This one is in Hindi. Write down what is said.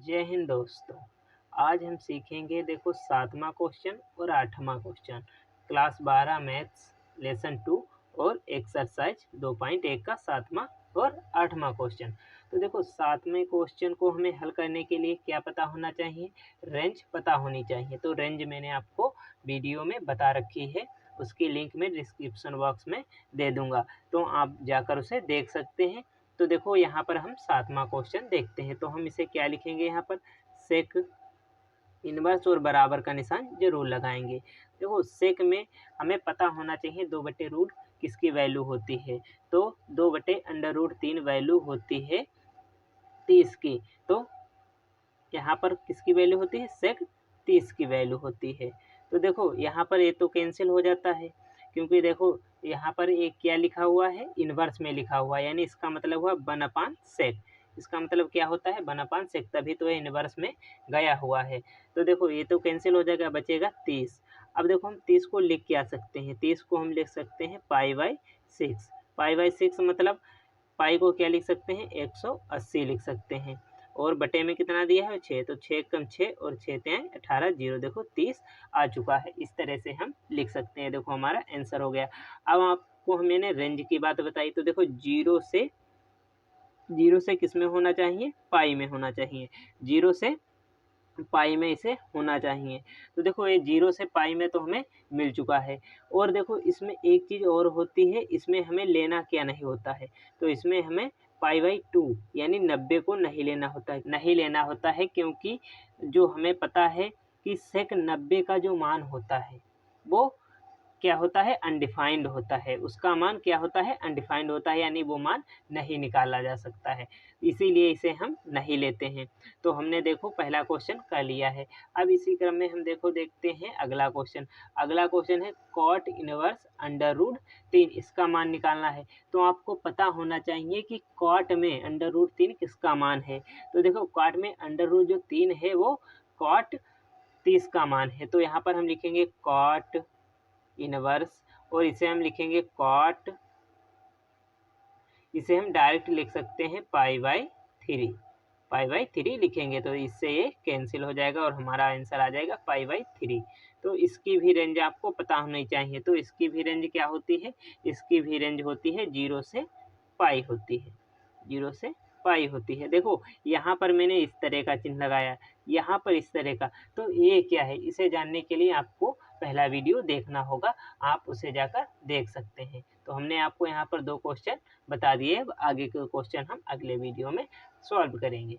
जय हिंद दोस्तों। आज हम सीखेंगे देखो 7वां क्वेश्चन और 8वां क्वेश्चन क्लास 12 मैथ्स लेसन 2 और एक्सरसाइज 2.1 का 7वां और 8वां क्वेश्चन। तो देखो 7वें क्वेश्चन को हमें हल करने के लिए क्या पता होना चाहिए, रेंज पता होनी चाहिए। तो रेंज मैंने आपको वीडियो में बता रखी है, उसकी लिंक मैं डिस्क्रिप्शन बॉक्स में दे दूंगा, तो आप जाकर उसे देख सकते हैं। तो देखो यहाँ पर हम 7वां क्वेश्चन देखते हैं। तो हम इसे क्या लिखेंगे, यहाँ पर सेक इनवर्स और बराबर का निशान जरूर लगाएंगे। देखो सेक में हमें पता होना चाहिए 2/रूट किसकी वैल्यू होती है। तो 2/√3 वैल्यू होती है 30 की। तो यहाँ पर किसकी वैल्यू होती है, सेक 30 की वैल्यू होती है। तो देखो यहाँ पर ये तो कैंसिल हो जाता है, क्योंकि देखो यहाँ पर एक क्या लिखा हुआ है, इन्वर्स में लिखा हुआ है, यानी इसका मतलब हुआ 1/सेक। इसका मतलब क्या होता है, 1/सेक, तभी तो ये इन्वर्स में गया हुआ है। तो देखो ये तो कैंसिल हो जाएगा, बचेगा 30। अब देखो हम 30 को लिख क्या सकते हैं, 30 को हम लिख सकते हैं π/6। π/6 मतलब पाई को क्या लिख सकते हैं, 180 लिख सकते हैं। और बटे में कितना दिया है, 6। तो 6 कम 6 और 6 तें 18, 0 देखो 30 आ चुका है। इस तरह से हम लिख सकते हैं। देखो हमारा आंसर हो गया। अब आपको मैंने रेंज की बात बताई, तो देखो 0 से किस में होना चाहिए, पाई में होना चाहिए। 0 से पाई में इसे होना चाहिए। तो देखो ये 0 से पाई में तो हमें मिल चुका है। और देखो इसमें एक चीज़ और होती है, इसमें हमें लेना क्या नहीं होता है, तो इसमें हमें π/2 यानी 90 को नहीं लेना होता है। नहीं लेना होता है क्योंकि जो हमें पता है कि सेक 90 का जो मान होता है वो क्या होता है, अनडिफाइंड होता है। उसका मान क्या होता है, अनडिफाइंड होता है, यानी वो मान नहीं निकाला जा सकता है, इसीलिए इसे हम नहीं लेते हैं। तो हमने देखो पहला क्वेश्चन कर लिया है। अब इसी क्रम में हम देखो देखते हैं अगला क्वेश्चन। अगला क्वेश्चन है कॉट इनवर्स √3, इसका मान निकालना है। तो आपको पता होना चाहिए कि कॉट में √3 किसका मान है। तो देखो कॉट में √3 है वो कॉट 30 का मान है। तो यहाँ पर हम लिखेंगे कॉट इनवर्स, और इसे हम लिखेंगे कॉट, इसे हम डायरेक्ट लिख सकते हैं π/3। π/3 लिखेंगे तो इससे ये कैंसिल हो जाएगा और हमारा आंसर आ जाएगा π/3। तो इसकी भी रेंज आपको पता होनी चाहिए। तो इसकी भी रेंज क्या होती है, इसकी भी रेंज होती है 0 से पाई होती है, 0 से पाई होती है। देखो यहाँ पर मैंने इस तरह का चिन्ह लगाया, यहाँ पर इस तरह का। तो ये क्या है, इसे जानने के लिए आपको पहला वीडियो देखना होगा, आप उसे जाकर देख सकते हैं। तो हमने आपको यहाँ पर 2 क्वेश्चन बता दिए। अब आगे के क्वेश्चन हम अगले वीडियो में सॉल्व करेंगे।